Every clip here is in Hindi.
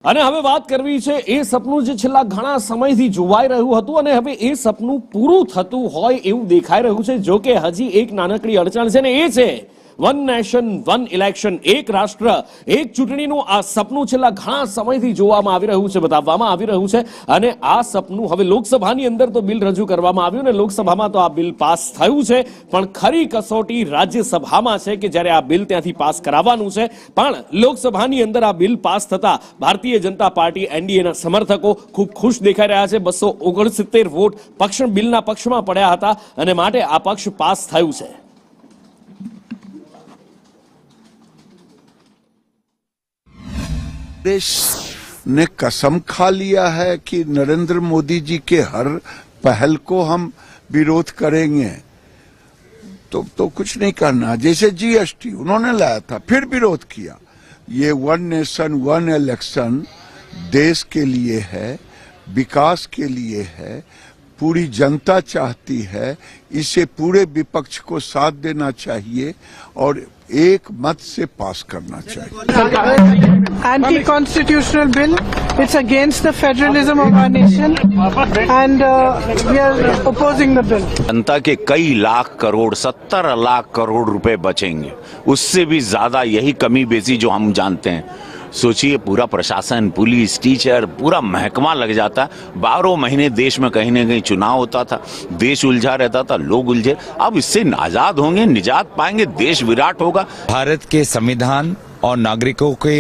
અને હવે વાત કરવી છે એ સપનું જે છેલ્લા ઘણા સમયથી જોવાઈ રહ્યું હતું અને હવે એ સપનું પૂરું થતું હોય એવું દેખાઈ રહ્યું છે। જો કે હજી એક નાનકડી અડચણ છે ને એ છે વન નેશન વન ઇલેક્શન, એક રાષ્ટ્ર એક ચૂંટણીનું આ સપનું છેલ્લા ઘણા સમયથી જોવામાં આવી રહ્યું છે, બતાવવામાં આવી રહ્યું છે। અને આ સપનું હવે લોકસભાની અંદર તો બિલ રજૂ કરવામાં આવ્યું ને લોકસભામાં તો આ બિલ પાસ થયું છે, પણ ખરી કસોટી રાજ્યસભામાં છે કે જ્યારે આ બિલ ત્યાંથી પાસ કરાવવાનું છે। પણ લોકસભાની અંદર આ બિલ પાસ થતા ભારતીય જનતા પાર્ટી એનડીએના સમર્થકો ખૂબ ખુશ દેખાઈ રહ્યા છે। 269 વોટ બિલના પક્ષમાં પડ્યા હતા અને માટે આ પક્ષ પાસ થયું છે। देश ने कसम खा लिया है कि नरेंद्र मोदी जी के हर पहल को हम विरोध करेंगे, तो कुछ नहीं करना। जैसे जीएसटी उन्होंने लाया था फिर विरोध किया। ये वन नेशन वन इलेक्शन देश के लिए है, विकास के लिए है, पूरी जनता चाहती है, इसे पूरे विपक्ष को साथ देना चाहिए और एक मत से पास करना चाहिए। Anti-constitutional bill. It's against the federalism of our nation, and we are opposing the bill. जनता के कई लाख करोड़ 70 लाख करोड़ रुपए बचेंगे, उससे भी ज्यादा यही कमी बेसी जो हम जानते हैं। सोचिए, पूरा प्रशासन, पुलिस, टीचर, पूरा महकमा लग जाता। 12 महीने देश में कहीं न कहीं चुनाव होता था, देश उलझा रहता था, लोग उलझे। अब इससे आजाद होंगे, निजात पाएंगे, देश विराट होगा। भारत के संविधान और नागरिकों के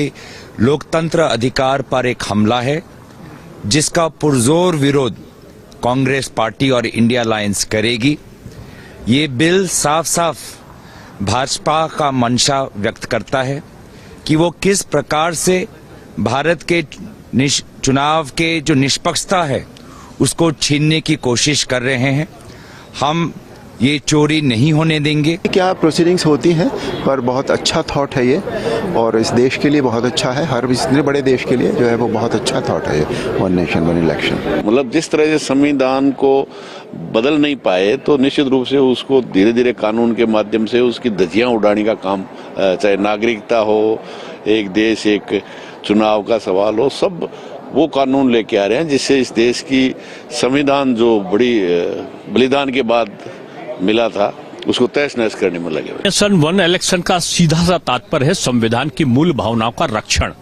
लोकतंत्र अधिकार पर एक हमला है, जिसका पुरजोर विरोध कांग्रेस पार्टी और इंडिया अलायंस करेगी। ये बिल साफ साफ भाजपा का मंशा व्यक्त करता है कि वो किस प्रकार से भारत के चुनाव के जो निष्पक्षता है उसको छीनने की कोशिश कर रहे हैं। हम ये चोरी नहीं होने देंगे। क्या प्रोसीडिंग्स होती हैं, पर बहुत अच्छा थॉट है ये, और इस देश के लिए बहुत अच्छा है। हर इतने बड़े देश के लिए जो है वो बहुत अच्छा थॉट है ये वन नेशन वन इलेक्शन। मतलब जिस तरह से संविधान को बदल नहीं पाए तो निश्चित रूप से उसको धीरे धीरे कानून के माध्यम से उसकी धज्जियां उड़ाने का काम, चाहे नागरिकता हो, एक देश एक चुनाव का सवाल हो, सब वो कानून लेके आ रहे हैं जिससे इस देश की संविधान जो बड़ी बलिदान के बाद मिला था उसको तहस नहस करने में लगे हुए। सन वन इलेक्शन का सीधा सा तात्पर्य है संविधान की मूल भावनाओं का रक्षण।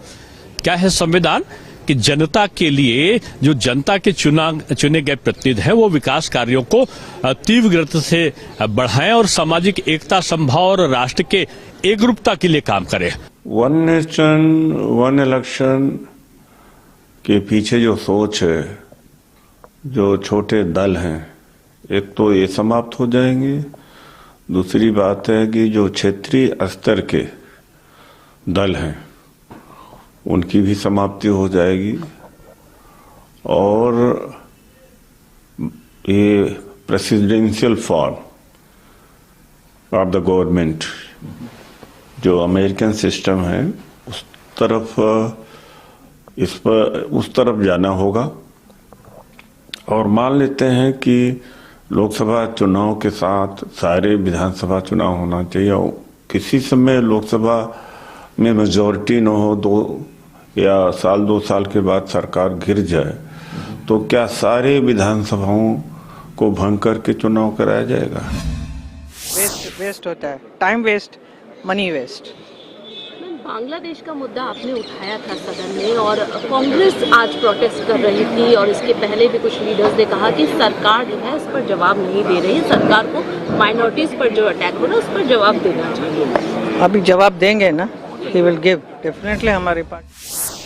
क्या है संविधान? कि जनता के लिए जो जनता के चुने गए प्रतिनिधि हैं वो विकास कार्यों को तीव्र गति से बढ़ाएं और सामाजिक एकता, संभाव और राष्ट्र के एकरूपता के लिए काम करें। वन नेशन वन इलेक्शन के पीछे जो सोच है, जो छोटे दल हैं, एक तो ये समाप्त हो जाएंगे। दूसरी बात है कि जो क्षेत्रीय स्तर के दल हैं उनकी भी समाप्ति हो जाएगी, और ये presidential form of the government जो अमेरिकन सिस्टम है उस तरफ जाना होगा। और मान लेते हैं कि लोकसभा चुनाव के साथ सारे विधानसभा चुनाव होना चाहिए, और किसी समय लोकसभा में मेजॉरिटी न हो, 2 या साल 2 साल के बाद सरकार गिर जाए, तो क्या सारे विधानसभाओं को भंग करके चुनाव कराया जाएगा? वेस्ट होता है, time waste, money waste. Bangladesh का मुद्दा आपने उठाया था सदन में और कांग्रेस आज प्रोटेस्ट कर रही थी, और इसके पहले भी कुछ लीडर्स ने कहा कि सरकार जो है इस पर जवाब नहीं दे रही है, सरकार को माइनॉरिटीज पर जो अटैक हो रहा है उस पर जवाब देना चाहिए। अभी जवाब देंगे ना, ही विल गिव डेफिनेटली। हमारे पास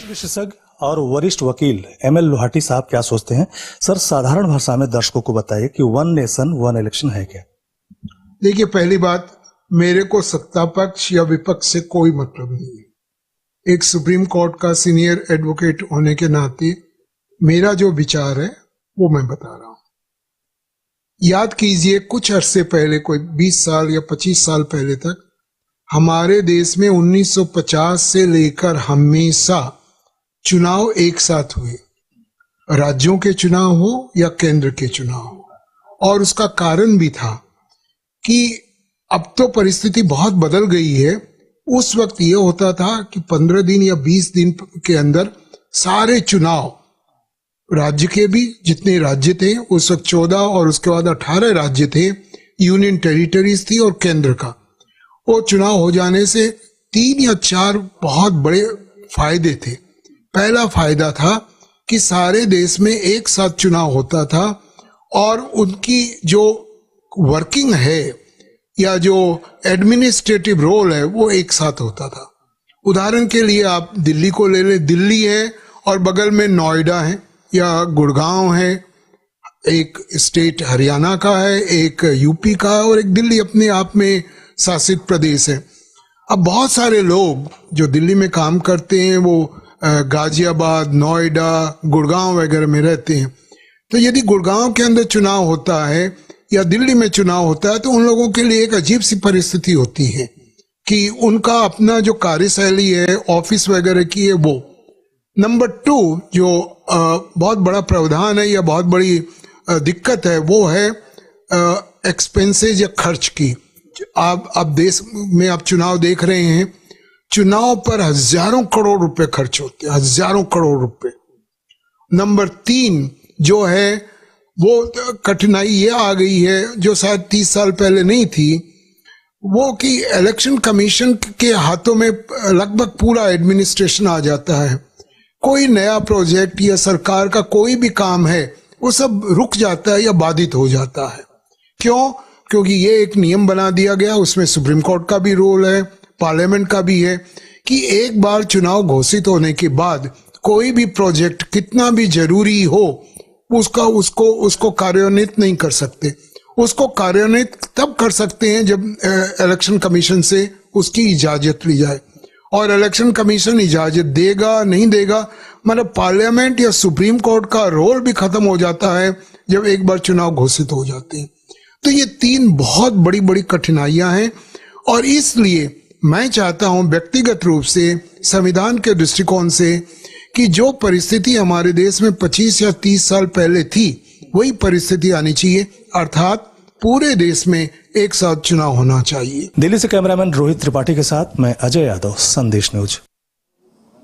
विशेषज्ञ और वरिष्ठ वकील ML लोहाटी साहब क्या सोचते हैं? सर, साधारण भाषा में दर्शकों को बताइए कि वन नेशन वन इलेक्शन है क्या? देखिए, पहली बात, मेरे को सत्ता पक्ष या विपक्ष से कोई मतलब नहीं है। एक सुप्रीम कोर्ट का सीनियर एडवोकेट होने के नाते मेरा जो विचार है वो मैं बता रहा हूं। याद कीजिए, कुछ अरसे पहले, कोई 20 साल या 25 साल पहले तक हमारे देश में 1950 से लेकर हमेशा चुनाव एक साथ हुए, राज्यों के चुनाव हो या केंद्र के चुनाव हो। और उसका कारण भी था कि अब तो परिस्थिति बहुत बदल गई है। उस वक्त ये होता था कि 15 दिन या 20 दिन के अंदर सारे चुनाव राज्य के भी जितने राज्य थे उस वक्त 14 और उसके बाद 18 राज्य थे, यूनियन टेरिटरीज थी और केंद्र का, वो चुनाव हो जाने से 3 या 4 बहुत बड़े फायदे थे। पहला फायदा था कि सारे देश में एक साथ चुनाव होता था और उनकी जो वर्किंग है या जो एडमिनिस्ट्रेटिव रोल है वो एक साथ होता था। उदाहरण के लिए आप दिल्ली को ले ले, दिल्ली है और बगल में नोएडा है या गुड़गांव है, एक स्टेट हरियाणा का है, एक यूपी का है और एक दिल्ली अपने आप में शासित प्रदेश है। अब बहुत सारे लोग जो दिल्ली में काम करते हैं वो गाजियाबाद, नोएडा, गुड़गांव वगैरह में रहते हैं। तो यदि गुड़गांव के अंदर चुनाव होता है या दिल्ली में चुनाव होता है तो उन लोगों के लिए एक अजीब सी परिस्थिति होती है कि उनका अपना जो कार्यशैली है, ऑफिस वगैरह की है वो। नंबर 2 जो बहुत बड़ा प्रावधान है या बहुत बड़ी दिक्कत है वो है एक्सपेंसेस या खर्च की। आप देश में आप चुनाव देख रहे हैं, चुनाव पर हजारों करोड़ रुपए खर्च होते हैं, हजारों करोड़ रुपए। नंबर 3 जो है वो कठिनाई ये आ गई है जो शायद 30 साल पहले नहीं थी, वो कि इलेक्शन कमीशन के हाथों में लगभग पूरा एडमिनिस्ट्रेशन आ जाता है। कोई नया प्रोजेक्ट या सरकार का कोई भी काम है वो सब रुक जाता है या बाधित हो जाता है। क्यों? क्योंकि ये एक नियम बना दिया गया, उसमें सुप्रीम कोर्ट का भी रोल है, पार्लियामेंट का भी है कि एक बार चुनाव घोषित होने के बाद कोई भी प्रोजेक्ट कितना भी जरूरी हो उसको कार्यान्वित नहीं कर सकते। उसको कार्यान्वित तब कर सकते हैं जब इलेक्शन कमीशन से उसकी इजाजत ली जाए, और इलेक्शन कमीशन इजाजत देगा नहीं देगा, मतलब पार्लियामेंट या सुप्रीम कोर्ट का रोल भी खत्म हो जाता है जब एक बार चुनाव घोषित हो जाते हैं। तो ये 3 बहुत बड़ी बड़ी कठिनाइयां हैं और इसलिए मैं चाहता हूं व्यक्तिगत रूप से संविधान के दृष्टिकोण से कि जो परिस्थिति हमारे देश में 25 या 30 साल पहले थी वही परिस्थिति आनी चाहिए, अर्थात पूरे देश में एक साथ चुनाव होना चाहिए। दिल्ली से कैमरामैन रोहित त्रिपाठी के साथ मैं अजय यादव, संदेश न्यूज।